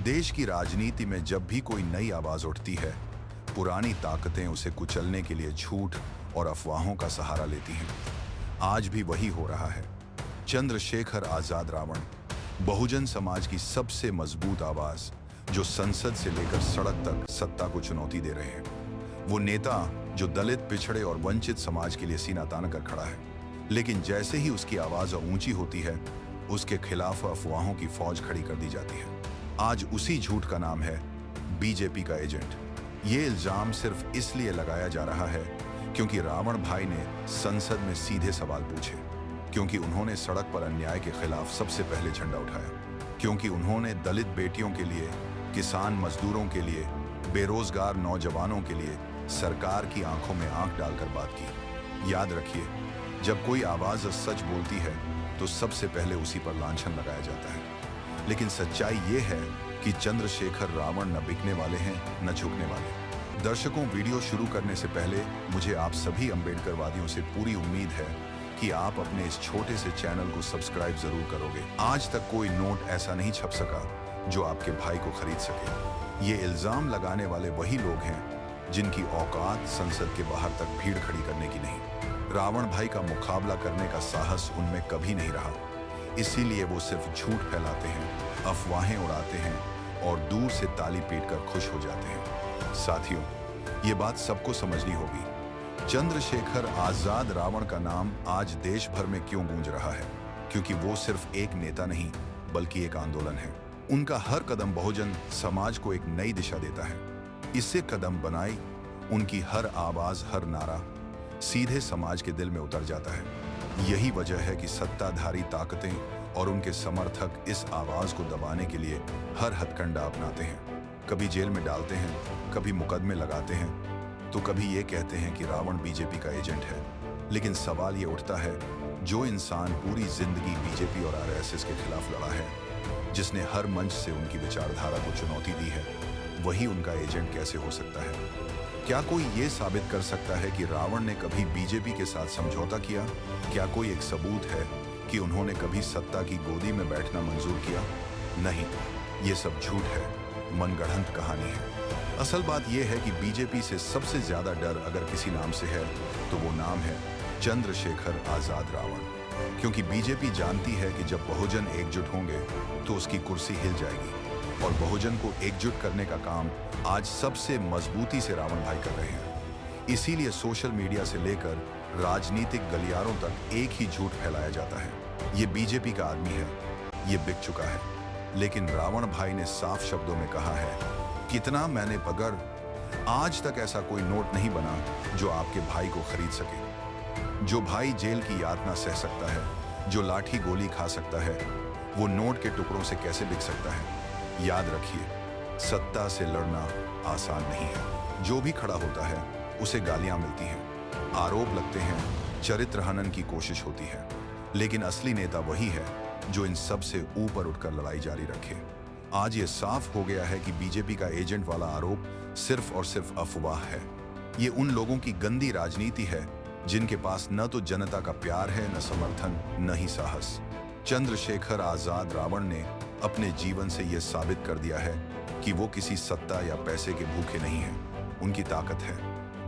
देश की राजनीति में जब भी कोई नई आवाज उठती है, पुरानी ताकतें उसे कुचलने के लिए झूठ और अफवाहों का सहारा लेती हैं। आज भी वही हो रहा है। चंद्रशेखर आजाद रावण, बहुजन समाज की सबसे मजबूत आवाज, जो संसद से लेकर सड़क तक सत्ता को चुनौती दे रहे हैं। वो नेता जो दलित, पिछड़े और वंचित समाज के लिए सीना तान कर खड़ा है, लेकिन जैसे ही उसकी आवाज ऊंची होती है, उसके खिलाफ अफवाहों की फौज खड़ी कर दी जाती है। आज उसी झूठ का नाम है बीजेपी का एजेंट। ये इल्जाम सिर्फ इसलिए लगाया जा रहा है क्योंकि रावण भाई ने संसद में सीधे सवाल पूछे, क्योंकि उन्होंने सड़क पर अन्याय के खिलाफ सबसे पहले झंडा उठाया, क्योंकि उन्होंने दलित बेटियों के लिए, किसान मजदूरों के लिए, बेरोजगार नौजवानों के लिए सरकार की आंखों में आंख डालकर बात की। याद रखिए, जब कोई आवाज सच बोलती है तो सबसे पहले उसी पर लांछन लगाया जाता है। लेकिन सच्चाई ये है कि चंद्रशेखर रावण न बिकने वाले हैं, न झुकने वाले। दर्शकों, वीडियो शुरू करने से पहले मुझे आप सभी अम्बेडकरवादियों से पूरी उम्मीद है कि आप अपने इस छोटे से चैनल को सब्सक्राइब जरूर करोगे। आज तक कोई नोट ऐसा नहीं छप सका जो आपके भाई को खरीद सके। ये इल्जाम लगाने वाले वही लोग हैं जिनकी औकात संसद के बाहर तक भीड़ खड़ी करने की नहीं। रावण भाई का मुकाबला करने का साहस उनमें कभी नहीं रहा, इसीलिए वो सिर्फ झूठ फैलाते हैं, अफवाहें उड़ाते हैं और दूर से ताली पीटकर खुश हो जाते हैं। साथियों, ये बात सबको समझनी होगी। चंद्रशेखर आजाद रावण का नाम आज देश भर में क्यों गूंज रहा है? क्योंकि वो सिर्फ एक नेता नहीं, बल्कि एक आंदोलन है। उनका हर कदम बहुजन समाज को एक नई दिशा देता है। इससे कदम बनाई उनकी हर आवाज, हर नारा सीधे समाज के दिल में उतर जाता है। यही वजह है कि सत्ताधारी ताकतें और उनके समर्थक इस आवाज को दबाने के लिए हर हथकंडा अपनाते हैं। कभी जेल में डालते हैं, कभी मुकदमे लगाते हैं, तो कभी ये कहते हैं कि रावण बीजेपी का एजेंट है। लेकिन सवाल ये उठता है, जो इंसान पूरी जिंदगी बीजेपी और आरएसएस के खिलाफ लड़ा है, जिसने हर मंच से उनकी विचारधारा को चुनौती दी है, वही उनका एजेंट कैसे हो सकता है? क्या कोई ये साबित कर सकता है कि रावण ने कभी बीजेपी के साथ समझौता किया? क्या कोई एक सबूत है कि उन्होंने कभी सत्ता की गोदी में बैठना मंजूर किया? नहीं, ये सब झूठ है, मनगढ़ंत कहानी है। असल बात यह है कि बीजेपी से सबसे ज्यादा डर अगर किसी नाम से है तो वो नाम है चंद्रशेखर आजाद रावण। क्योंकि बीजेपी जानती है कि जब बहुजन एकजुट होंगे तो उसकी कुर्सी हिल जाएगी, और बहुजन को एकजुट करने का काम आज सबसे मजबूती से रावण भाई कर रहे हैं। इसीलिए सोशल मीडिया से लेकर राजनीतिक गलियारों तक एक ही झूठ फैलाया जाता है। ये बीजेपी का आदमी है, ये बिक चुका है। लेकिन रावण भाई ने साफ शब्दों में कहा है, कितना मैंने पगर, आज तक ऐसा कोई नोट नहीं बना जो आपके भाई को खरीद सके। जो भाई जेल की यातना सह सकता है, जो लाठी गोली खा सकता है, वो नोट के टुकड़ों से कैसे बिक सकता है? याद रखिए, सत्ता से लड़ना आसान नहीं है। जो भी खड़ा होता है उसे गालियां मिलती हैं, आरोप लगते हैं, चरित्र हनन की कोशिश होती है। लेकिन असली नेता वही है जो इन सब से ऊपर उठकर लड़ाई जारी रखे। आज ये साफ हो गया है कि बीजेपी का एजेंट वाला आरोप सिर्फ और सिर्फ अफवाह है। ये उन लोगों की गंदी राजनीति है जिनके पास न तो जनता का प्यार है, न समर्थन, न ही साहस। चंद्रशेखर आजाद रावण ने अपने जीवन से यह साबित कर दिया है कि वो किसी सत्ता या पैसे के भूखे नहीं हैं। उनकी ताकत है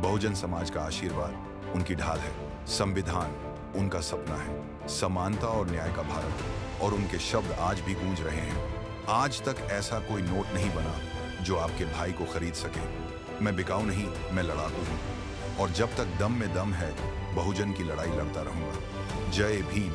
बहुजन समाज का आशीर्वाद, उनकी ढाल है संविधान, उनका सपना है समानता और न्याय का भारत, और उनके शब्द आज भी गूंज रहे हैं। आज तक ऐसा कोई नोट नहीं बना जो आपके भाई को खरीद सके। मैं बिकाऊ नहीं, मैं लड़ाकू हूँ, और जब तक दम में दम है, बहुजन की लड़ाई लड़ता रहूंगा। जय भीम।